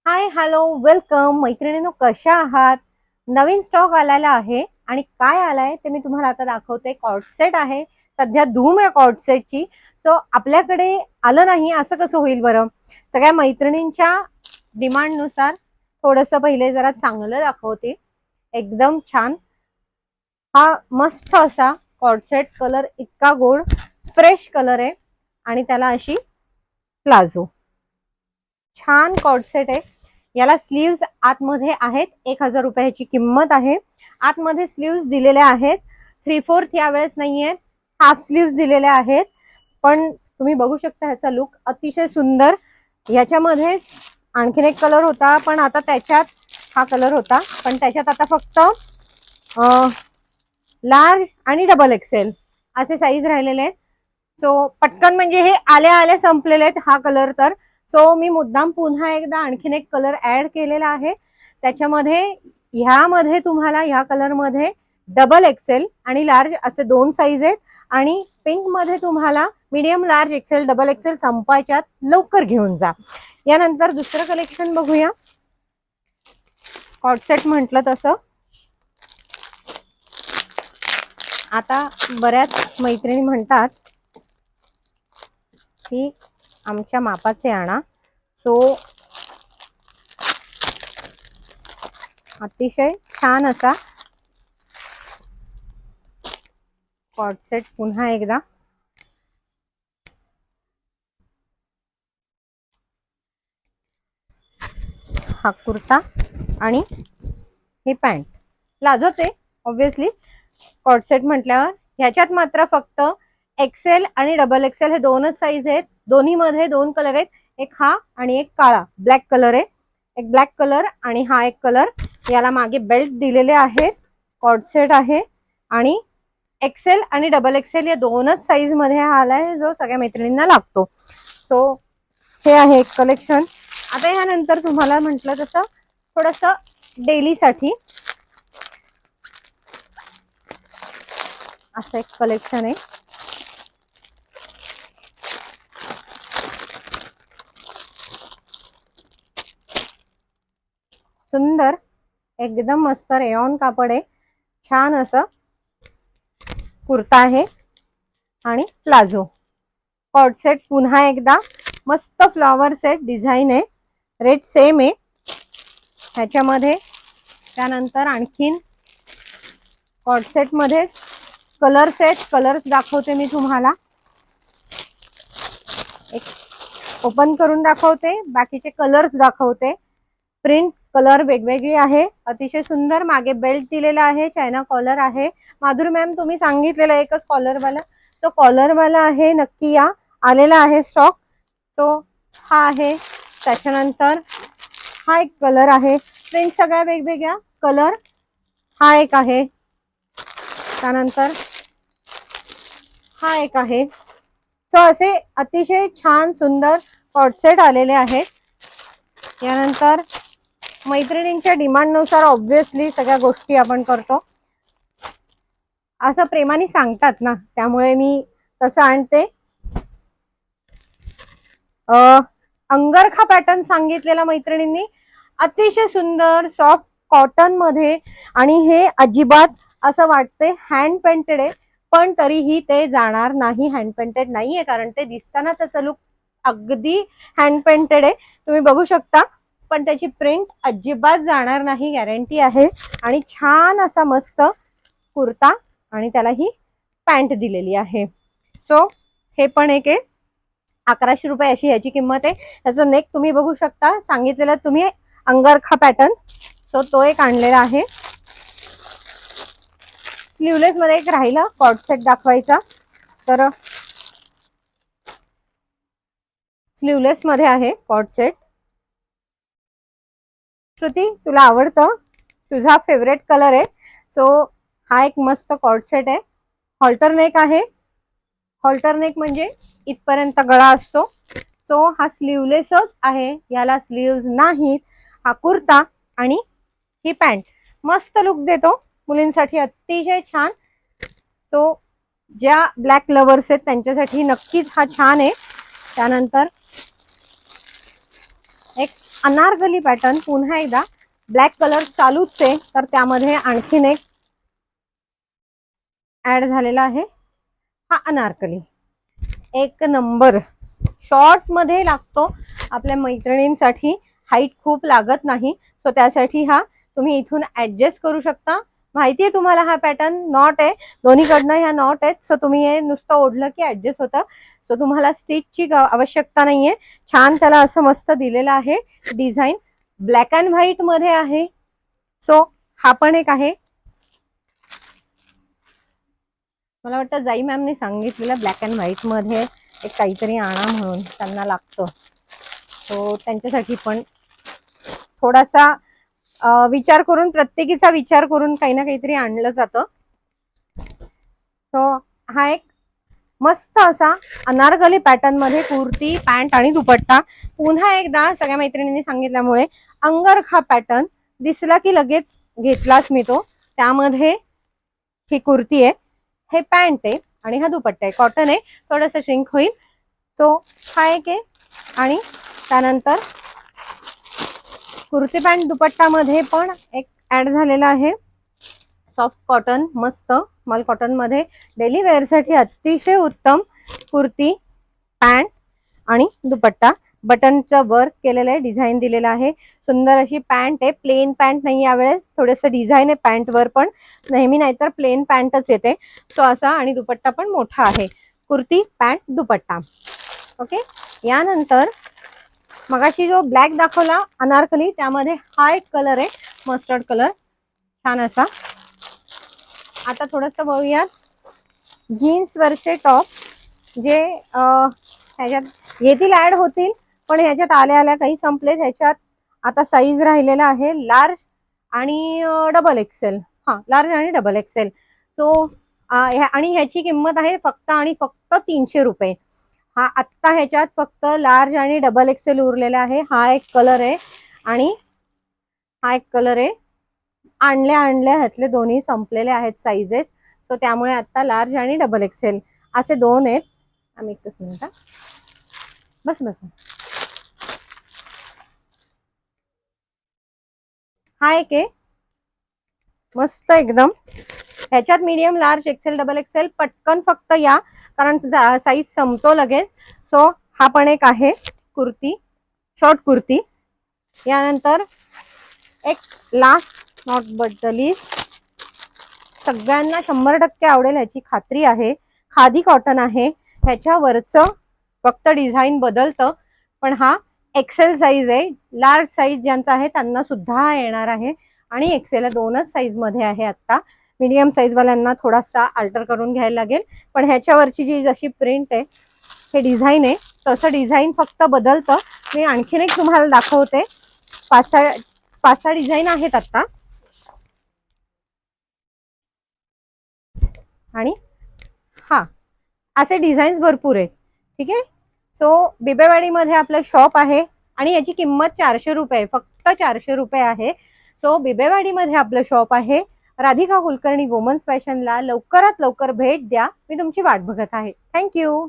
Hi hello welcome मैत्रिणींनो, कशा आहात? नवीन स्टॉक आलेला आहे आणि काय आलाय ते मी तुम्हाला आता दाखवते. कॉर्ड सेट आहे, सध्या धूम आहे कॉर्ड सेटची. सो आपल्याकडे आलं नाही असं कसं होईल बरं? सगळ्या मैत्रिणींच्या डिमांडनुसार थोडंसं पहिले जरा चांगलं दाखवते. एकदम छान हा मस्त असा कॉर्ड सेट, कलर इतका गोड फ्रेश कलर आहे आणि त्याला अशी प्लाझो छान कॉर्ड सेट आहे. याला स्लीव्स आतमध्ये आहेत. 1000 रुपयाची किंमत आहे. आतमध्ये स्लीव्स दिलेल्या आहेत. 3/4 यावेळेस नाहीयेत, हाफ स्लीव्स दिलेल्या आहेत. पण तुम्ही बघू शकता ह्याचा लुक अतिशय सुंदर. याच्यामध्ये आणखीन एक कलर होता, पण आता त्याच्यात हा कलर होता, पण त्याच्यात आता फक्त लार्ज आणि डबल एक्सेल असे साईज राहिलेले आहेत. सो पटकन म्हणजे हे आल्या आल्या संपलेले आहेत हा कलर. तर सो मी मुद्दाम पुन्हा एकदा आणखीन एक कलर ऍड केलेला आहे त्याच्यामध्ये. ह्यामध्ये तुम्हाला ह्या कलर मध्ये डबल एक्सेल आणि लार्ज असे दोन साईज आहेत आणि पिंक मध्ये तुम्हाला medium, large, XL, double XL संपायच्यात, लवकर घेऊन जा. यानंतर दुसरं कलेक्शन बघूया. कॉर्ड सेट म्हटलं तसं आता बऱ्याच मैत्रिणी म्हणतात की आमच्या मापाचे आणा. सो अतिशय छान असा कॉर्ड सेट पुन्हा एकदा. हा कुर्ता आणि हे पॅन्ट प्लाझोच आहे ऑब्विसली. कॉर्ड सेट म्हटल्यावर ह्याच्यात मात्र फक्त एक्सेल आणि डबल एक्सेल हे दोनच साईज आहेत. दोन्ही मध्ये दोन कलर आहेत, एक हा आणि एक काळा ब्लॅक कलर आहे. एक ब्लॅक कलर आणि हा एक कलर. याला मागे बेल्ट दिलेले आहेत. कॉर्ड सेट आहे आणि एक्सेल आणि डबल एक्सेल या दोनच साईज मध्ये हा आलाय जो सगळ्या मैत्रिणींना लागतो. सो हे आहे एक कलेक्शन. आता यानंतर तुम्हाला म्हटलं तसं थोडस डेली साठी असं एक कलेक्शन आहे. सुंदर एकदम मस्त रेयॉन कापड आहे. छान असं कुर्ता आहे आणि प्लाझो. कॉर्ड सेट पुन्हा एकदा मस्त फ्लॉवर सेट डिझाईन आहे. रेट सेम आहे ह्याच्यामध्ये. त्यानंतर आणखीन कॉर्ड सेट मध्ये कलर सेट, कलर्स दाखवते मी तुम्हाला. एक ओपन करून दाखवते, बाकीचे कलर्स दाखवते. प्रिंट कलर वेगवेगळी आहे, अतिशय सुंदर. मागे बेल्ट दिलेला आहे, चायना कॉलर आहे. माधुरी मॅम तुम्ही सांगितलेलं एकच कॉलर वाला, तो कॉलर वाला आहे. नक्की या, आलेला आहे स्टॉक. तो हा आहे. त्याच्यानंतर हा एक कलर आहे. प्रिंट सगळ्या वेगवेगळ्या कलर. हा एक आहे. त्यानंतर हा एक आहे. सो असे अतिशय छान सुंदर कॉर्ड सेट आलेले आहेत. यानंतर मैत्रिणींच्या डिमांडनुसार ऑब्विसली सगळ्या गोष्टी आपण करतो. असं प्रेमाने सांगतात ना, त्यामुळे मी तसं आणते. अंगरखा पॅटर्न सांगितलेला मैत्रिणींनी, अतिशय सुंदर सॉफ्ट कॉटन मध्ये. आणि हे अजिबात असं वाटते हँड पेंटेड आहे, पण तरीही ते जाणार नाही. हँड पेंटेड नाहीये, कारण ते दिसताना त्याचा लुक अगदी हँड पेंटेड आहे, तुम्ही बघू शकता. पण त्याची प्रिंट अजिबात जाणार नाही, गॅरंटी आहे. आणि छान असा मस्त कुर्ता आणि त्याला ही पॅन्ट दिलेली आहे. सो हे पण एक आहे. 1100 रुपये अशी याची किंमत आहे. त्याचं नेक तुम्ही बघू शकता, सांगितलेलं तुम्ही अंगरखा पॅटर्न. सो तो एक आणलेला आहे. स्लीवलेस मध्ये एक राहिला कॉर्ड सेट दाखवायचा, तर स्लीवलेस मध्ये आहे कॉर्ड सेट. श्रुती तुला आवडतं, तुझा फेवरेट कलर आहे. सो हा एक मस्त कॉर्ड सेट आहे. हॉल्टर नेक आहे. हॉल्टर नेक म्हणजे इथपर्यंत गळा असतो. सो हा स्लीवलेसच आहे, याला स्लीव्स नाहीत. हा कुर्ता आणि ही पॅन्ट मस्त लुक देतो मुलींसाठी, अतिशय छान. सो ज्या ब्लॅक लवर्स आहेत त्यांच्यासाठी नक्कीच हा छान आहे. त्यानंतर एक अनारकली पॅटर्न पुन्हा एकदा ब्लॅक कलर चालूच आहे, तर त्यामध्ये आणखीन एक ऍड झालेला आहे हा अनारकली. एक नंबर शॉर्ट मध्ये लागतो आपल्या मैत्रिणींसाठी, हाईट खूप लागत नाही, सो त्यासाठी हा तुम्ही इथून ऍडजस्ट करू शकता. माहितीये तुम्हाला हा पॅटर्न नॉट आहे, दोन्हीकडनं ह्या नॉट आहेत, सो तुम्ही हे नुसतं ओढलं की ऍडजस्ट होतं. सो तुम्हाला स्टिचची आवश्यकता नाहीये. छान त्याला असं मस्त दिलेलं आहे डिझाईन, ब्लॅक अँड व्हाईट मध्ये आहे. सो हा पण एक आहे, मला वाटतं जाई मॅमने सांगितलेलं ब्लॅक अँड व्हाईट मध्ये एक काहीतरी आणा म्हणून, त्यांना लागतं. सो त्यांच्यासाठी पण थोडासा विचार करून, प्रत्येकीचा विचार करून काही ना काहीतरी आणलं जातं. सो हा एक मस्त असा अनारकली पॅटर्न मध्ये कुर्ती, पॅन्ट आणि दुपट्टा. पुन्हा एकदा सगळ्या मैत्रिणींनी सांगितल्यामुळे अंगरखा पॅटर्न दिसला की लगेच घेतलाच मी तो. त्यामध्ये ही कुर्ती आहे, हे पॅन्ट आहे आणि हा दुपट्टा आहे, कॉटन आहे, थोडंसं श्रिंक होईल. सो हा एक आहे आणि त्यानंतर कुर्ती पॅन्ट दुपट्टा मध्ये पण एक ऍड झालेला आहे सॉफ्ट कॉटन, मस्त मल कॉटन मध्ये डेली वेअर साठी अतिशय उत्तम कुर्ती, पॅन्ट आणि दुपट्टा. बटनचं वर्क केलेलं आहे, डिझाईन दिलेलं आहे, सुंदर अशी पॅन्ट आहे. प्लेन पॅन्ट नाही यावेळेस, थोडंसं डिझाईन आहे पॅन्ट वर पण, नेहमी नाहीतर प्लेन पॅन्टच येते. तो असा आणि दुपट्टा पण मोठा आहे. कुर्ती, पॅन्ट, दुपट्टा. ओके, यानंतर मगाशी जो ब्लॅक दाखवला अनारकली, त्यामध्ये हा एक कलर आहे मस्टर्ड कलर, छान असा. आता थोडंसं बघूयात जीन्स वरचे टॉप, जे ह्याच्यात येतील ऍड होतील, पण ह्याच्यात आल्या आल्या काही संपले. ह्याच्यात आता साईज राहिलेला आहे लार्ज आणि डबल एक्सेल. हा, लार्ज आणि डबल एक्सेल. सो आणि ह्याची किंमत आहे फक्त आणि फक्त 300 रुपये. हा आत्ता ह्याच्यात फक्त लार्ज आणि डबल एक्सेल उरलेला आहे. हा एक कलर आहे आणि हा एक कलर आहे. आणल्या ह्यातले दोन्ही संपलेले आहेत साईजेस. सो त्यामुळे आता लार्ज आणि डबल एक्सेल असे दोन आहेत. आम्ही एकच मिनिट, बस बस. हा एक आहे मस्त एकदम, ह्याच्यात medium, large, XL, double XL. पटकन फक्त या, कारण साईज संपतो लगेच. सो हा पण एक आहे कुर्ती, शॉर्ट कुर्ती. यानंतर एक last not but the list, सगळ्यांना 100% आवडेल ह्याची खात्री आहे, खादी कॉटन आहे. ह्याच्यावरचं फक्त डिझाईन बदलतं, पण हा एक्सेल साईज आहे. लार्ज साईज ज्यांचा आहे त्यांना सुद्धा येणार आहे आणि एक्सेल दोनच साईज मध्ये आहे. आता मीडियम साईज वाल्यांना थोडासा अल्टर करून घ्यायला लागेल, पण ह्याच्यावरची जी जशी प्रिंट आहे, हे डिझाईन आहे, तसं डिझाईन फक्त बदलतं. मी आणखीन एक तुम्हाला दाखवते, 5-6 डिझाईन आहेत आता. आणि हा असे डिझाईन्स भरपूर आहेत. ठीक आहे, सो बिबेवाडीमध्ये आपलं शॉप आहे आणि याची किंमत 400 रुपये, फक्त 400 रुपये आहे. सो बिबेवाडीमध्ये आपलं शॉप आहे. राधिका कुलकर्णी वुमन्स फॅशनला लवकरात लवकर भेट द्या, मी तुमची वाट बघत आहे. थँक्यू.